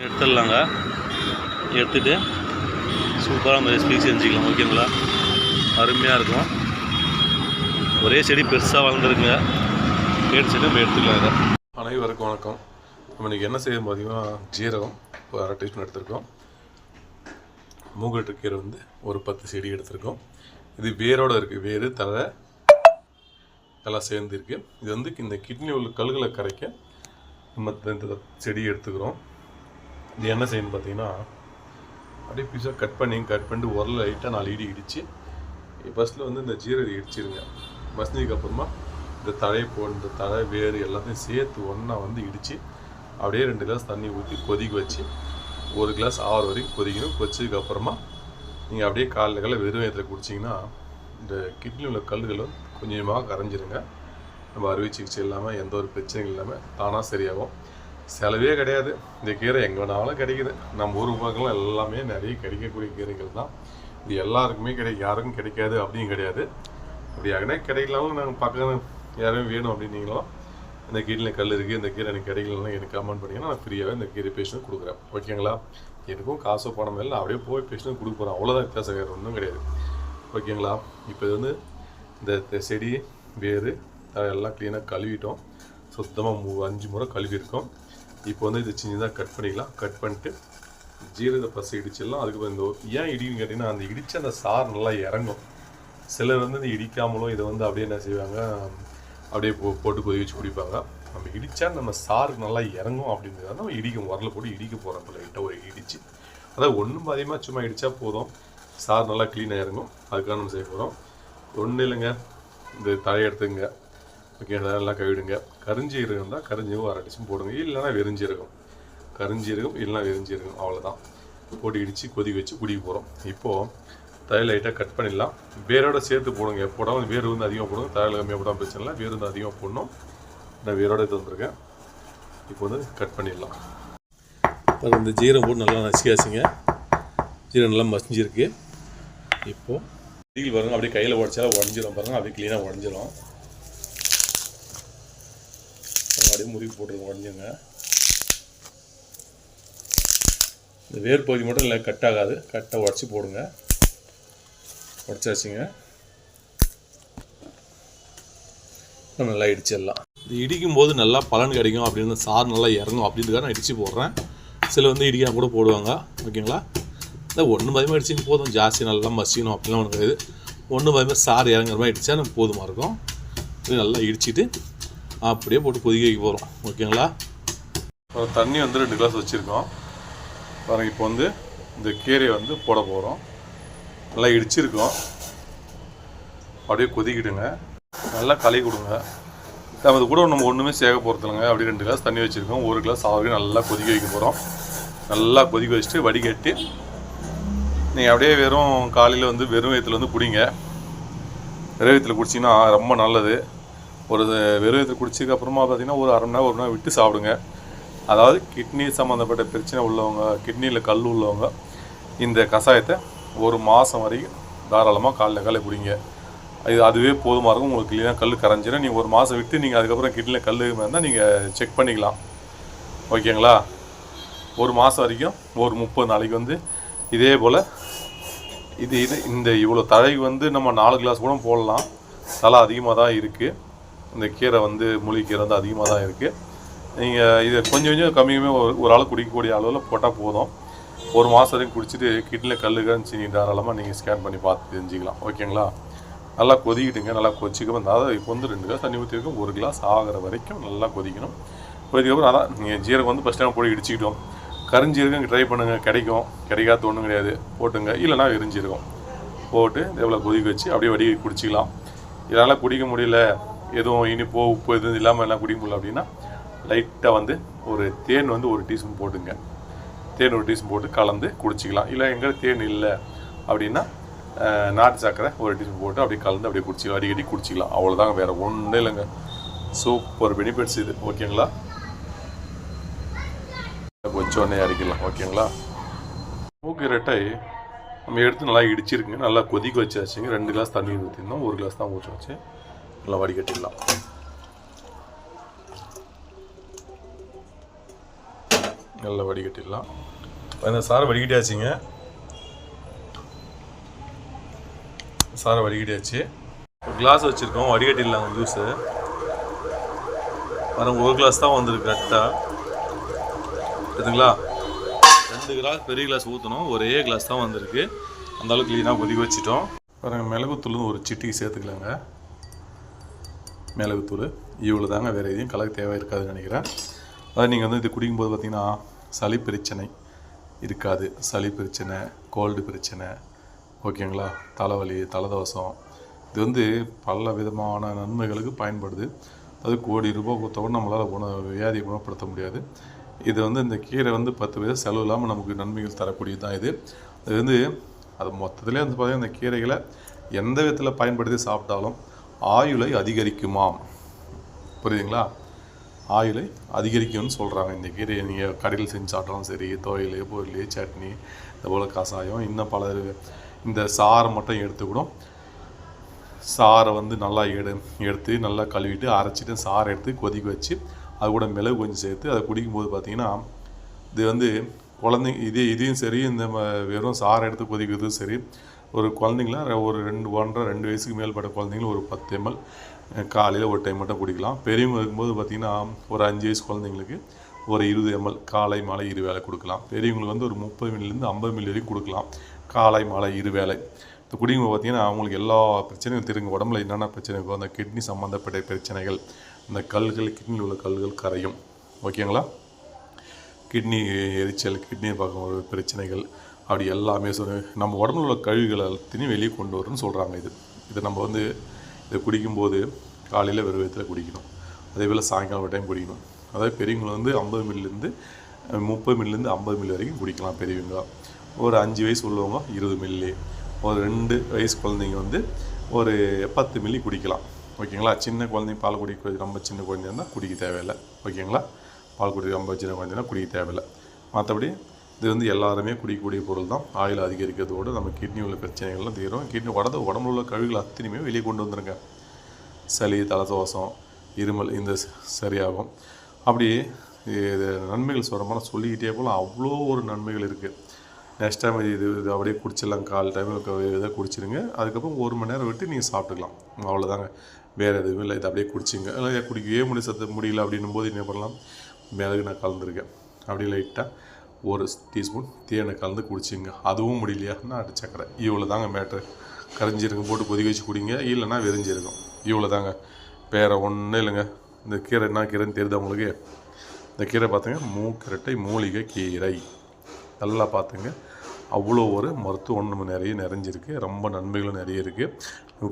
எடுத்துடலாங்க. எடுத்துகிட்டு சூப்பராக நம்ம ரெசிபி செஞ்சுக்கலாம். ஓகேங்களா? அருமையாக இருக்கும். ஒரே செடி பெருசாக வளர்ந்துருக்குங்க. செடி நம்ம எடுத்துக்கலாம். இதை அனைவருக்கும் வணக்கம். நம்ம இன்றைக்கி என்ன செய்ய பார்த்தீங்கன்னா ஜீரகம் ஒரு 1/2 டீஸ்பூன் எடுத்திருக்கோம். மூங்கட்டு கீரை ஒரு 10 செடி எடுத்திருக்கோம். இது வேரோடு இருக்குது. வேறு தலை எல்லாம் சேர்ந்து இருக்குது. இது இந்த கிட்னி உள்ள கல்களை கரைக்க நம்ம இந்த செடி எடுத்துக்கிறோம். இது என்ன செய்யணும்னு பார்த்தீங்கன்னா அப்படியே பீஸாக கட் பண்ணிட்டு உரல் லைட்டாக 4 இடி இடித்து ஃபஸ்ட்டில் இந்த ஜீரகம் இடிச்சிருங்க. மசினதுக்கப்புறமா இந்த தழையை இந்த தழை வேறு எல்லாத்தையும் சேர்த்து ஒன்றா இடித்து அப்படியே 2 கிளாஸ் தண்ணி ஊற்றி கொதிக்க வச்சு 1 கிளாஸ் ஆறு வரைக்கும் கொதிக்கணும். கொதிச்சதுக்கப்புறமா நீங்கள் அப்படியே காலையில் வெறும் வயிற்றில் குடிச்சிங்கன்னா இந்த கிட்னி உள்ள கல்லுகளை கொஞ்சமாக கரைஞ்சிருங்க. நம்ம அறுவை சிகிச்சை இல்லாமல் எந்த ஒரு பிரச்சனையும் இல்லாமல் தானாக சரியாகும். செலவே கிடையாது. இந்த கீரை எங்கே வேணாலும் கிடைக்குது. நம்ம ஊர் பக்கம்லாம் எல்லாமே நிறைய கிடைக்கக்கூடிய கீரைகள் தான். இது எல்லாருக்குமே யாருக்கும் கிடைக்காது அப்படின்னு கிடையாது. அப்படி யாருனே கிடைக்கலாலும் நாங்கள் பக்கம் யாரும் வேணும் அப்படின்னீங்களோ இந்த கீரையில் கல் இருக்குது, இந்த கீரை எனக்கு கிடைக்கலன்னா எனக்கு கமெண்ட் பண்ணிங்கன்னா நான் ஃப்ரீயாகவே இந்த கீரை பேஷண்ட் கொடுக்குறேன். ஓகேங்களா? எனக்கும் காசோ பணம் இல்லை, அப்படியே போய் பேஷண்ட் கொடுக்க போகிறேன். அவ்வளோதான் வித்தியாசம், வேறு ஒன்றும் கிடையாது. ஓகேங்களா? இப்போ இது இந்த செடி வேறு எல்லாம் க்ளீனாக கழுவிட்டோம். சுத்தமாக 5 முறை கழுவிருக்கோம். இப்போ இது சின்னதாக கட் பண்ணிக்கலாம். கட் பண்ணிட்டு ஜீரக பசை இடிச்சிடலாம். அதுக்கு ஏன் இடின்னு கேட்டிங்கன்னா அந்த இடித்து அந்த சாறு நல்லா இறங்கும். சிலர் இந்த இடிக்காமலும் இதை அப்படியே என்ன செய்வாங்க, அப்படியே போட்டு கொதி வச்சு குடிப்பாங்க. நம்ம இடித்தா நம்ம சாருக்கு நல்லா இறங்கும் அப்படின்றத நம்ம உரலை போட்டு இடிக்க போகிறோம். இப்போ லைட்டாக ஒரு இடித்து அதாவது ஒன்றும் அதிகமாக சும்மா இடித்தா போதும், சாறு நல்லா க்ளீனாக இறங்கும். அதுக்காக நம்ம செய்ய போகிறோம். ஒன்றும் இல்லைங்க, இந்த தழையை எடுத்துங்க. ஓகே, அதெல்லாம் கழுவிடுங்க. கரிஞ்சீரகம் தான், கரிஞ்சீரகம் 1/2 டீஸ்பூன் போடுங்க. இல்லைனா வெறுஞ்சீரகம், கரிஞ்சீரகம் இல்லைனா வெறுஞ்சீரகம், அவ்வளோதான் போட்டு இடித்து கொதி வச்சு குடிக்க போகிறோம். இப்போது தலை லைட்டாக கட் பண்ணிடலாம். வேரோடு சேர்த்து போடுங்க. போடாமல் வேர் அதிகமாக போடுங்க. தலையில் கம்மியாக போடாமல் பிரச்சனை இல்லை. வேர் அதிகமாக போடணும். நான் வேரோடு எடுத்து வந்துருக்கேன். இப்போ கட் பண்ணிடலாம். இப்போ இந்த ஜீரகம் போட்டு நல்லா நசிக்காச்சுங்க. ஜீரகம் நல்லா மசிஞ்சிருக்கு. இப்போது டீல் பாருங்கள், அப்படியே கையில் உடச்சாலும் உடஞ்சிடும் பாருங்கள். அப்படியே க்ளீனாக உடஞ்சிடும். அப்படியே முறுக்கி போட்டுருங்க, உடஞ்சுங்க. இந்த வேர் பகுதி மட்டும் இல்லை கட் ஆகாது, கட்டாக உடச்சி போடுங்க. உடச்சாச்சுங்க. நம்ம நல்லா இடிச்சிடலாம். இது இடிக்கும் போது நல்லா பலன் கிடைக்கும் அப்படின்னு, சாறு நல்லா இறங்கும் அப்படின்றதுக்காக நான் இடித்து போடுறேன். சில இடிக்காம கூட போடுவாங்க. ஓகேங்களா? இந்த 1 பதியமாக இடிச்சின்னு போதும், ஜாஸ்தி நல்லா மசிக்கணும் அப்படிலாம் ஒன்று கிடையாது. 1 பதியமாக சாறு இறங்குற மாதிரி இடித்தா நமக்கு போதுமாக இருக்கும். இது நல்லா இடிச்சிட்டு அப்படியே போட்டு கொதிக்க வைக்க போகிறோம். ஓகேங்களா? தண்ணி 2 கிளாஸ் வச்சுருக்கோம் பாருங்கள். இப்போ இந்த கீரையை போட போகிறோம். நல்லா இடிச்சிருக்கோம். அப்படியே கொதிக்கிடுங்க. நல்லா களி கொடுங்க. அது கூட நம்ம ஒன்றுமே சேர்க்க போகிறதில்லைங்க. அப்படியே 2 கிளாஸ் தண்ணி வச்சுருக்கோம். 1 கிளாஸ் ஆவரையும் நல்லா கொதிக்க வைக்க போகிறோம். நல்லா கொதிக்க வச்சுட்டு வடிகட்டி நீங்கள் அப்படியே வெறும் காலையில் வெறும் வயிற்றில் குடிங்க. வெறும் வயிற்றில் குடிச்சிங்கன்னா ரொம்ப நல்லது. ஒரு வெறும் வயிற்றில் குடிச்சதுக்கப்புறமா பார்த்திங்கன்னா ஒரு 1/2 மணி நேரம் 1 மணி நேரம் விட்டு சாப்பிடுங்க. அதாவது கிட்னி சம்மந்தப்பட்ட பிரச்சனை உள்ளவங்க, கிட்னியில் கல் உள்ளவங்க இந்த கஷாயத்தை 1 மாதம் வரைக்கும் தாராளமாக காலையில் குடிங்க. அதுவே போதுமாக இருக்கும். உங்களுக்கு க்ளீனாக கல் கரைஞ்சிடும். நீங்கள் 1 மாதம் விட்டு நீங்கள் அதுக்கப்புறம் கிட்னியில் கல் இருந்தால் நீங்கள் செக் பண்ணிக்கலாம். ஓகேங்களா? 1 மாதம் வரைக்கும் ஒரு 30 நாளைக்கு இதே போல் இந்த இவ்வளோ தழை நம்ம 4 கிளாஸ் கூட போடலாம். தலை அதிகமாக தான் இருக்குது. இந்த கீரை மூலிகீரை அதிகமாக தான் இருக்குது. நீங்கள் இதை கொஞ்சம் கம்மியாக ஒரு ஆள் குடிக்கக்கூடிய அளவில் போட்டால் போதும். 1 மாதம் வரைக்கும் குடிச்சிட்டு கிட்னியில் கல்லுகன்னு நீங்கள் தாராளமாக நீங்கள் ஸ்கேன் பண்ணி பார்த்து தெரிஞ்சுக்கலாம். ஓகேங்களா? நல்லா கொதிக்கிட்டுங்க. நல்லா கொதிச்சிக்க அதாவது இப்போ 2 கிளாஸ் தண்ணி ஊற்றிருக்கோம். 1 கிளாஸ் ஆகிற வரைக்கும் நல்லா கொதிக்கணும். கொதிக்கப்புறம் அதான் நீங்கள் ஜீரகம் ஃபஸ்ட் டைம் போட்டு இடிச்சிக்கிட்டோம். கரிஞ்சீரகம் ட்ரை பண்ணுங்கள். கிடைக்காத ஒன்றும் கிடையாது, போட்டுங்க. இல்லைனா வெறுஞ்சீரகம் போட்டு எவ்வளோ கொதிக்க வச்சு அப்படியே வடி குடிச்சிக்கலாம். இதனால் குடிக்க முடியல, எதுவும் இனிப்போ உப்பு எதுவும் இல்லாமல் எல்லாம் குடிக்க முடியல அப்படின்னா லைட்டாக ஒரு தேன் 1 டீஸ்பூன் போட்டுங்க. தேன் 1 டீஸ்பூன் போட்டு கலந்து குடிச்சிக்கலாம். இல்லை எங்கே தேன் இல்லை அப்படின்னா நாட்டு சர்க்கரை 1 டீஸ்பூன் போட்டு அப்படியே கலந்து அப்படியே குடிச்சிக்கலாம். அடிக்கடி குடிச்சிக்கலாம். அவ்வளோதாங்க, வேறு ஒன்றும் இல்லைங்க. சூப்பர் பெனிஃபிட்ஸ் இது. ஓகேங்களா? கொஞ்சோடனே அரைக்கலாம். ஓகேங்களா? மூக்கீரட்டை நம்ம எடுத்து நல்லா இடிச்சிருக்குங்க. நல்லா கொதிக்க வச்சாச்சுங்க. 2 கிளாஸ் தண்ணி ஊற்றிருந்தோம். 1 கிளாஸ் தான் ஊற்றி வச்சு நல்லா வடிகட்டிடலாம். நல்லா வடிகட்டிடலாம். இந்த சாரை வடிகட்டியாச்சுங்க. சாரை வடிகட்டியாச்சு. ஒரு கிளாஸ் வச்சுருக்கோம், வடிகட்டிடலாம் ஜூஸு. பாருங்கள், ஒரு கிளாஸ் தான் வந்துருக்கு கரெக்டாக. சரிங்களா? 2 கிளாஸ் பெரிய கிளாஸ் ஊற்றணும், ஒரே கிளாஸ் தான் வந்திருக்கு. அந்த அளவுக்கு க்ளீனாக கொதிக்க வச்சுட்டோம். பாருங்கள், மிளகுத்தூள் ஒரு சிட்டிக்கு சேர்த்துக்கலாங்க. மிளகுத்தூள் இவ்வளோ தாங்க, வேறு எதையும் கலக்க தேவை இருக்காதுன்னு நினைக்கிறேன். அதாவது நீங்கள் வந்து இது குடிக்கும்போது பார்த்திங்கன்னா சளி பிரச்சனை இருக்காது. சளி பிரச்சனை, கோல்டு பிரச்சனை, ஓகேங்களா, தலைவலி, தலதோஷம், இது வந்து பல விதமான நன்மைகளுக்கு பயன்படுது. அது கோடி ரூபாய் கொடுத்தவொடனே நம்மளால் வியாதியை குணப்படுத்த முடியாது. இது வந்து இந்த கீரை வந்து 10 பேர் செலவு இல்லாமல் நமக்கு நன்மைகள் தரக்கூடியது தான் இது. அது வந்து அது மொத்தத்திலே வந்து பார்த்திங்கன்னா இந்த கீரைகளை எந்த விதத்தில் பயன்படுத்தி சாப்பிட்டாலும் ஆயுளை அதிகரிக்குமாம். புரியுதுங்களா? ஆயுளை அதிகரிக்கும்னு சொல்கிறாங்க. இந்த கீரையை நீங்கள் கடையில் செஞ்சு சாப்பிட்டாலும் சரி, துவையல், பொரியல், சட்னி, இந்த போல் கசாயம், இன்னும் பல இந்த சாரை மட்டும் எடுத்துக்கூடும். சாரை வந்து நல்லா எடுத்து நல்லா கழுவிட்டு அரைச்சிட்டு சாரை எடுத்து கொதிக்க வச்சு அது கூட மிளகு கொஞ்சம் சேர்த்து அதை குடிக்கும்போது பார்த்திங்கன்னா இது வந்து குழந்தைங்க இதையும் சரி, இந்த வெறும் சாரை எடுத்து கொதிக்கிறதும் சரி, ஒரு குழந்தைங்கள ஒரு 2 வயசுக்கு மேல்பட்ட குழந்தைங்களும் ஒரு 10 ml காலையில் ஒரு டைம் மட்டும் குடிக்கலாம். பெரியவங்க இருக்கும்போது பார்த்திங்கன்னா ஒரு 5 வயசு குழந்தைங்களுக்கு ஒரு 20 ml காலை மாலை 2 வேளை கொடுக்கலாம். பெரியவங்களுக்கு வந்து ஒரு 30 ml 50 ml வரைக்கும் கொடுக்கலாம், காலை மாலை 2 வேளை. இந்த குடிக்கும்போது பார்த்திங்கன்னா அவங்களுக்கு எல்லா பிரச்சனையும் தெரியுங்க. உடம்புல என்னென்ன பிரச்சனை இருக்கோ அந்த கிட்னி சம்மந்தப்பட்ட பிரச்சனைகள், இந்த கல்கள், கிட்னியில் உள்ள கல்கள் கரையும். ஓகேங்களா? கிட்னி எரிச்சல், கிட்னியை பார்க்கும் பிரச்சனைகள், அப்படி எல்லாமே நம்ம உடம்புல உள்ள கழிவுகள் எல்லாத்தையும் வெளியே கொண்டு வரும்னு சொல்கிறாங்க. இது நம்ம வந்து இதை குடிக்கும்போது காலையில் வெறும் வயிற்றில் குடிக்கணும். அதே போல் சாயங்காலம் ஒரு டைம் குடிக்கணும். அதாவது பெரியவங்களை வந்து 50 ml 30 ml 50 ml வரைக்கும் குடிக்கலாம் பெரியவங்க. ஒரு 5 வயசு உள்ளவங்க 20 ml, ஒரு 2 வயசு குழந்தைங்க வந்து ஒரு 10 ml குடிக்கலாம். ஓகேங்களா? சின்ன குழந்தைங்க பால் குடிக்க ரொம்ப சின்ன குழந்தைங்க இருந்தால் குடிக்க தேவையில்லை. ஓகேங்களா? பால் குடி ரொம்ப சின்ன குழந்தைங்கன்னா குடிக்க தேவையில்லை. மற்றபடி இது வந்து எல்லாருமே குடிக்கக்கூடிய பொருள் தான். ஆயில் அதிகரிக்கிறதோடு நம்ம கிட்னி உள்ள பிரச்சனைகள்லாம் தீரும். கிட்னி உடம்புல உள்ள கழிவுகள் அத்தனையுமே வெளியே கொண்டு வந்துருங்க. சளி, தலதோஷம், இருமல் இந்த சரியாகும். அப்படி இது நன்மைகள் சொல்கிறோம்னா சொல்லிக்கிட்டே போல் அவ்வளோ ஒரு நன்மைகள் இருக்குது. நெக்ஸ்ட் டைம் இது அப்படியே குடிச்சிடலாம். கால் டைமில் இதை குடிச்சிடுங்க. அதுக்கப்புறம் 1 மணி நேரம் விட்டு நீங்கள் சாப்பிட்டுக்கலாம். அவ்வளோதாங்க, வேறு எதுவும் இல்லை. இது அப்படியே குடிச்சிங்க. இல்லை குடிக்கவே முடியல அப்படின்னும் போது என்ன பண்ணலாம், மிளகு நான் கலந்துருக்கேன், அப்படி லைட்டாக 1 டீஸ்பூன் தேனை கலந்து குடிச்சிங்க. அதுவும் முடியலையா, நாட்டு சக்கரை. இவ்வளோ தாங்க மேட்ரு. கரைஞ்சிருக்கும் போட்டு கொதிக்க வச்சு குடிங்க, இல்லைன்னா வெறிஞ்சிருக்கும். இவ்வளோ தாங்க, வேறு ஒன்றும் இல்லைங்க. இந்த கீரை என்ன கீரைன்னு தெரியுது உங்களுக்கு? இந்த கீரை பார்த்துங்க, மூக்கரட்டை மூலிகை கீரை. நல்லா பார்த்துங்க, அவ்வளோ ஒரு மருத்துவம் நம்ம நிறைஞ்சிருக்கு. ரொம்ப நன்மைகளும் நிறைய இருக்குது.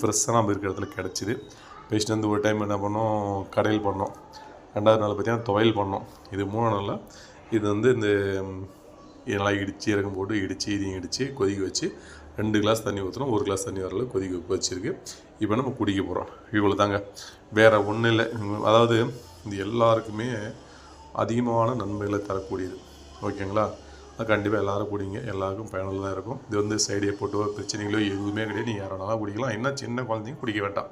ஃப்ரெஷ்ஷாக நம்ம இருக்கிற இடத்துல கிடச்சிது. பேசிட்டு வந்து ஒரு டைம் என்ன பண்ணோம், கடையில் பண்ணோம். 2வது நாள் பார்த்திங்கன்னா துவையல் பண்ணோம். இது 3 நாளில் இது வந்து இந்த இதெல்லாம் இடித்து இறக்கம் போட்டு இதையும் இடித்து கொதிக்க வச்சு 2 கிளாஸ் தண்ணி ஊற்றுறோம். 1 கிளாஸ் தண்ணி வரல கொதிக்க வச்சுருக்கு. இப்போ நம்ம குடிக்க போகிறோம். இவ்வளோ தாங்க, வேறு ஒன்றும் இல்லை. அதாவது இது எல்லாருக்குமே அதிகமான நன்மைகளை தரக்கூடியது. ஓகேங்களா? அது கண்டிப்பாக எல்லோரும் குடிங்க, எல்லாருக்கும் பயனுள்ளதாக இருக்கும். இது வந்து சைடு எஃபெக்ட்டோ பிரச்சனைகளோ எதுவுமே கிடையாது. நீங்கள் யாரானாலும் குடிக்கலாம். என்ன சின்ன குழந்தைங்க குடிக்க வேண்டாம்.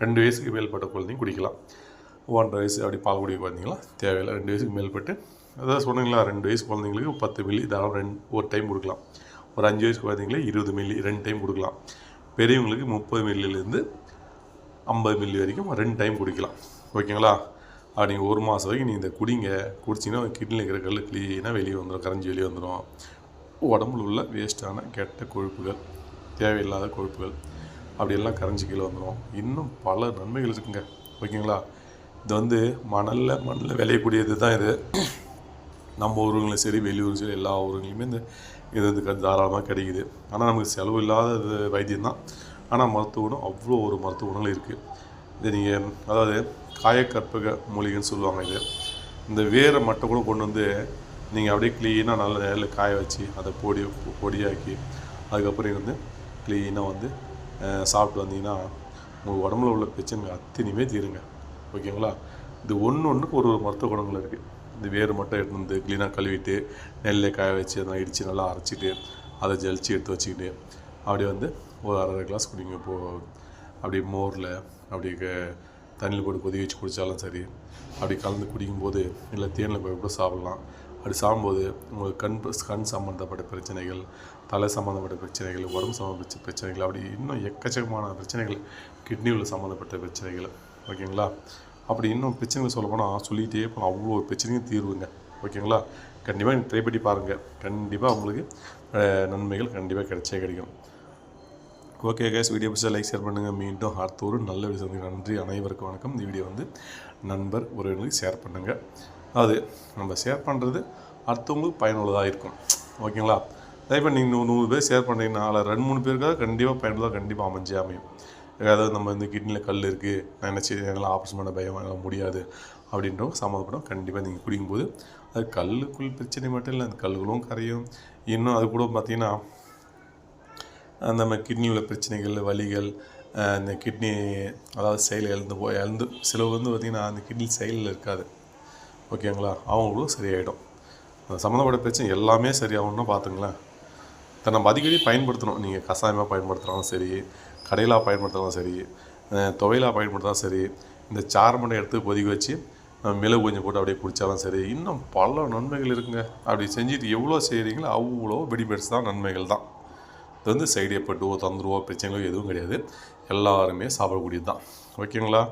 2 வயசுக்கு மேல்பட்ட குழந்தைங்க குடிக்கலாம். 1.5 வயசு அப்படி பால் குடிக்க குழந்தைங்களாம் தேவையில்லை. 2 வயசுக்கு மேல்பட்டு, அதாவது சொன்னீங்களா, 2 வயசு குழந்தைங்களுக்கு 10 ml இதெல்லாம் ஒரு டைம் கொடுக்கலாம். ஒரு 5 வயசு குழந்தைங்களுக்கு 20 ml 2 டைம் கொடுக்கலாம். பெரியவங்களுக்கு 30 ml 50 ml வரைக்கும் 2 டைம் குடிக்கலாம். ஓகேங்களா? அப்படி நீங்கள் 1 மாதம் வரைக்கும் நீங்கள் இதை குடிச்சிங்கன்னா கிட்னியில் இருக்கிற கல் க்ளீனாக வெளியே வந்துடும், கரைஞ்சி வெளியே வந்துடும். உடம்புல உள்ள வேஸ்ட்டான கெட்ட கொழுப்புகள், தேவையில்லாத கொழுப்புகள் அப்படியெல்லாம் கரைஞ்சி கீழே வந்துடும். இன்னும் பல நன்மைகள் இருக்குங்க. ஓகேங்களா? இது வந்து மண்ணில் விளையக்கூடியது தான் இது. நம்ம ஊருங்களும் சரி, வெளியூரும் சரி, எல்லா ஊருங்களையுமே இது வந்து தாராளமாக கிடைக்குது. ஆனால் நமக்கு செலவு இல்லாத வைத்தியம் தான். ஆனால் மருத்துவ குணம் அவ்வளோ ஒரு மருத்துவ குணங்கள் இருக்குது. இது நீங்கள் அதாவது காயக்கற்பக மூலிகைன்னு சொல்லுவாங்க. இந்த வேரை மட்டும் கூட கொண்டு வந்து நீங்கள் அப்படியே க்ளீனாக நல்ல நேரில் காய வச்சு அதை பொடியாக்கி அதுக்கப்புறம் வந்து க்ளீனாக வந்து சாப்பிட்டு வந்தீங்கன்னா உங்கள் உடம்புல உள்ள பிரச்சனை அத்தனையுமே தீருங்க. ஓகேங்களா? இது ஒன்றுக்கு ஒரு மருத்துவ குணங்கள் இருக்குது. இந்த வேறு மட்டும் எடுத்து வந்து க்ளீனாக கழுவிட்டு நெல்லை காய வச்சு அதெல்லாம் இடித்து நல்லா அரைச்சிட்டு அதை ஜலிச்சு எடுத்து வச்சுக்கிட்டு அப்படியே வந்து ஒரு 1/2 கிளாஸ் குடிங்க. அப்படி மோரில் அப்படி தண்ணியில் போட்டு கொதி வச்சு குடித்தாலும் சரி, அப்படி கலந்து குடிக்கும்போது இல்லை தேனில் போய் கூட சாப்பிட்லாம். அப்படி சாப்பிடும்போது உங்களுக்கு கண் சம்மந்தப்பட்ட பிரச்சனைகள், தலை சம்மந்தப்பட்ட பிரச்சனைகள், உடம்பு சம்மந்தப்பட்ட பிரச்சனைகள், அப்படி இன்னும் எக்கச்சக்கமான பிரச்சனைகள், கிட்னியில் சம்மந்தப்பட்ட பிரச்சனைகள், ஓகேங்களா? அப்படி இன்னும் பிரச்சனைகள் சொல்லப்போனால் சொல்லிகிட்டே போனால் அவ்வளோ பிரச்சனையும் தீர்வுங்க, ஓகேங்களா? கண்டிப்பாக நீங்கள் ட்ரை பண்ணி பாருங்கள். கண்டிப்பாக உங்களுக்கு நன்மைகள் கண்டிப்பாக கிடைக்கும். ஓகே கைஸ், வீடியோ பிடிச்சா லைக் ஷேர் பண்ணுங்கள். மீண்டும் அடுத்த ஒரு நல்ல வீடியோ சந்திக்க நன்றி. அனைவருக்கும் வணக்கம். இந்த வீடியோ நண்பர் உறவினர்களுக்கு ஷேர் பண்ணுங்கள். அது நம்ம ஷேர் பண்ணுறது அடுத்தவங்களுக்கு பயனுள்ளதாக இருக்கும், ஓகேங்களா? அதேமாதிரி நீங்கள் 100 பேர் ஷேர் பண்ணுறீங்கன்னா அதில் 2-3 பேருக்காக கண்டிப்பாக பயனுள்ளதாக கண்டிப்பாக அமையும். அதாவது நம்ம இந்த கிட்னியில் கல் இருக்குது, நான் என்ன செய்ய, என்னால் ஆப்ரேஷன் பண்ண பயம், என்னால் முடியாது அப்படின்றவங்க சம்மந்தப்படும். கண்டிப்பாக நீங்கள் குடிக்கும்போது அது கல்லுக்குள் பிரச்சனை மட்டும் இல்லை, அந்த கல்லுகளும் கரையும். இன்னும் அது கூட பார்த்திங்கன்னா நம்ம கிட்னியில் பிரச்சனைகள், வலிகள், இந்த கிட்னி அதாவது செயல் இழந்து சிலவு பார்த்திங்கன்னா அந்த கிட்னி செயலில் இருக்காது, ஓகேங்களா? அவங்களும் சரியாயிடும். அந்த சம்மந்தப்பட்ட பிரச்சனை எல்லாமே சரியாகும்னா பார்த்துங்களேன். இதை நம்ம அடிக்கடி பயன்படுத்தணும். நீங்கள் கஷாயமாக பயன்படுத்துகிறாலும் சரி, கடையிலாக பயன்படுத்துகிறாலும் சரி, துவையலாக பயன்படுத்தாலும் சரி, இந்த சாறு மட்டும் எடுத்து கொதிக்க வச்சு மிளகு கொஞ்சம் போட்டு அப்படியே குடித்தாலும் சரி, இன்னும் பல நன்மைகள் இருக்குங்க. அப்படி செஞ்சுட்டு எவ்வளோ செய்கிறீங்களோ அவ்வளோ பெனிஃபிட்ஸ் தான், நன்மைகள் தான். இது சைடு எஃபெக்ட்டோ தொந்தரவோ பிரச்சனைகளோ எதுவும் கிடையாது. எல்லாருமே சாப்பிடக்கூடியது தான், ஓகேங்களா?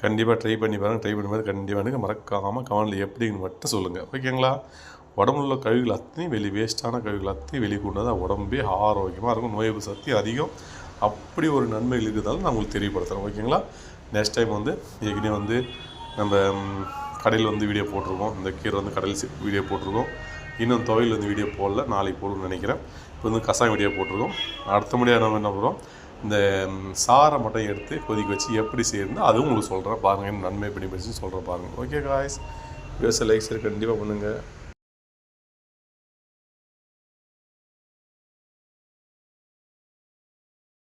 கண்டிப்பாக ட்ரை பண்ணி பாருங்கள். கண்டிப்பாக எனக்கு மறக்காமல் கமெண்டில் எப்படின்னு மட்டும் சொல்லுங்கள், ஓகேங்களா? உடம்புல உள்ள கழிவுகள் அத்தனையும் வேஸ்ட்டான கழிவுகள் அத்தனையும் வெளியே கொண்டு வந்து உடம்பே ஆரோக்கியமாக இருக்கும், நோய் எதிர்ப்பு சக்தி அதிகம். அப்படி ஒரு நன்மைகள் இருக்கிறதால நான் உங்களுக்கு தெரியப்படுத்துகிறேன், ஓகேங்களா? நெக்ஸ்ட் டைம் ஏற்கனவே நம்ம கடையில் வீடியோ போட்டிருக்கோம். இந்த கீரை கடையில் வீடியோ போட்டிருக்கோம். இன்னும் துவையில் வீடியோ போடல, நாளைக்கு போடணும்னு நினைக்கிறேன். இப்போ கசாயம் வீடியோ போட்டிருக்கோம். அடுத்த முறையாக நம்ம என்ன பண்ணுறோம், இந்த சாரை மட்டும் எடுத்து கொதிக்க வச்சு எப்படி செய்யணும் அதுவும் உங்களுக்கு சொல்கிறேன் பாருங்கள். நன்மை பெனிஃபிட்ஸ்னு சொல்கிறேன் பாருங்கள். ஓகே காய்ஸ், லைக் ஷேர் கண்டிப்பாக பண்ணுங்கள்.